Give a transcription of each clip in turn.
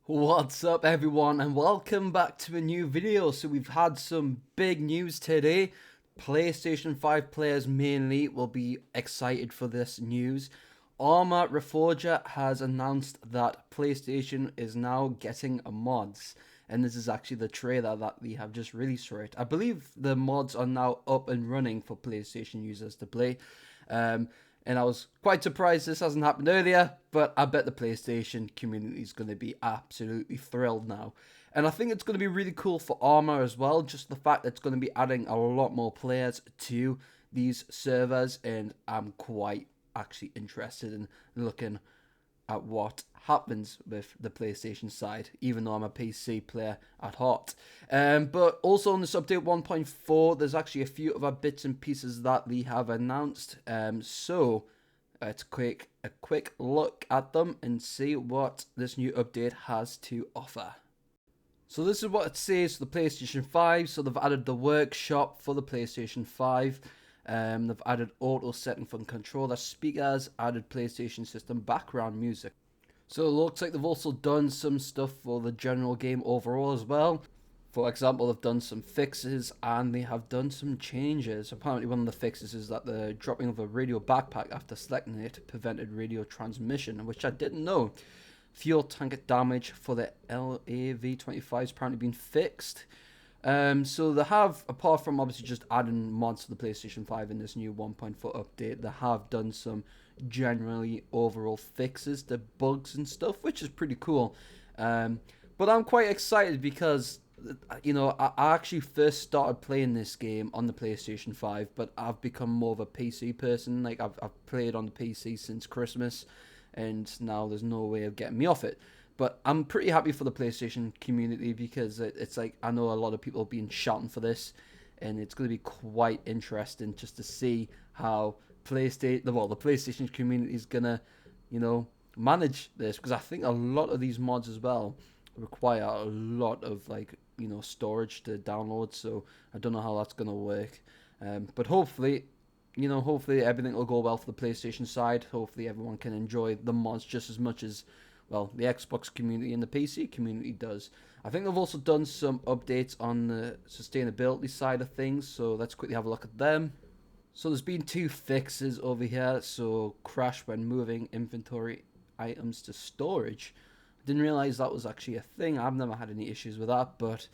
What's up everyone and welcome back to a new video. So we've had some big news today. PlayStation 5 players mainly will be excited for this news. ARMA REFORGER has announced that PlayStation is now getting mods. And this is actually the trailer that they have just released for it. I believe the mods are now up and running for PlayStation users to play. And I was quite surprised this hasn't happened earlier, but I bet the PlayStation community is going to be absolutely thrilled now. And I think it's going to be really cool for ARMA as well, just the fact that it's going to be adding a lot more players to these servers, and I'm quite actually interested in looking at what happens with the PlayStation side, even though I'm a PC player at heart. But also on this update 1.4, there's actually a few other bits and pieces that they have announced. So let's take a quick look at them and see what this new update has to offer. So this is what it says for the PlayStation 5. So they've added the workshop for the PlayStation 5. They've added auto setting for controller speakers, added PlayStation system background music. So it looks like they've also done some stuff for the general game overall as well. For example, they've done some fixes and they have done some changes. Apparently one of the fixes is that the dropping of a radio backpack after selecting it prevented radio transmission, which I didn't know. Fuel tank damage for the LAV-25 has apparently been fixed. So they have, apart from obviously just adding mods to the PlayStation 5 in this new 1.4 update, they have done some generally overall fixes to bugs and stuff, which is pretty cool. But I'm quite excited because, you know, I actually first started playing this game on the PlayStation 5, but I've become more of a PC person. Like, I've played on the PC since Christmas, and now there's no way of getting me off it. But I'm pretty happy for the PlayStation community because it's like, I know a lot of people have been shouting for this, and it's going to be quite interesting just to see how the PlayStation community is going to, you know, manage this, because I think a lot of these mods as well require a lot of, like, you know, storage to download, so I don't know how that's going to work. But hopefully, you know, hopefully everything will go well for the PlayStation side. Hopefully everyone can enjoy the mods just as much as, well, the Xbox community and the PC community does. I think they've also done some updates on the sustainability side of things, so let's quickly have a look at them. So there's been two fixes over here. So crash when moving inventory items to storage. I didn't realize that was actually a thing. I've never had any issues with that, but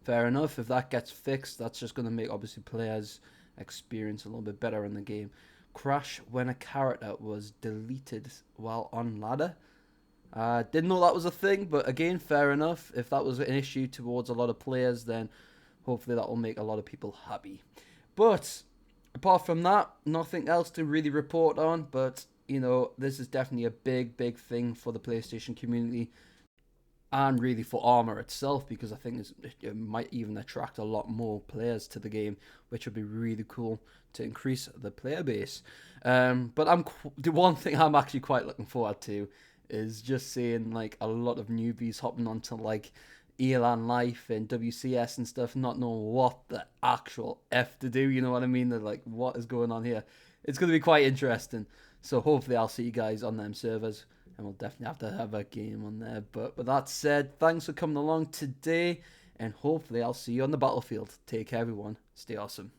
fair enough. If that gets fixed, that's just going to make obviously players experience a little bit better in the game. Crash when a character was deleted while on ladder. Didn't know that was a thing, but again, fair enough. If that was an issue towards a lot of players, then hopefully that will make a lot of people happy. But apart from that, nothing else to really report on. But, you know, this is definitely a big thing for the PlayStation community and really for ARMA itself, because I think it might even attract a lot more players to the game, which would be really cool to increase the player base. But the one thing I'm actually quite looking forward to is just seeing, like, a lot of newbies hopping onto, like, Elan Life and WCS and stuff, not knowing what the actual F to do, you know what I mean? They're like, what is going on here? It's going to be quite interesting. So hopefully I'll see you guys on them servers, and we'll definitely have to have a game on there. But with that said, thanks for coming along today, and hopefully I'll see you on the battlefield. Take care, everyone. Stay awesome.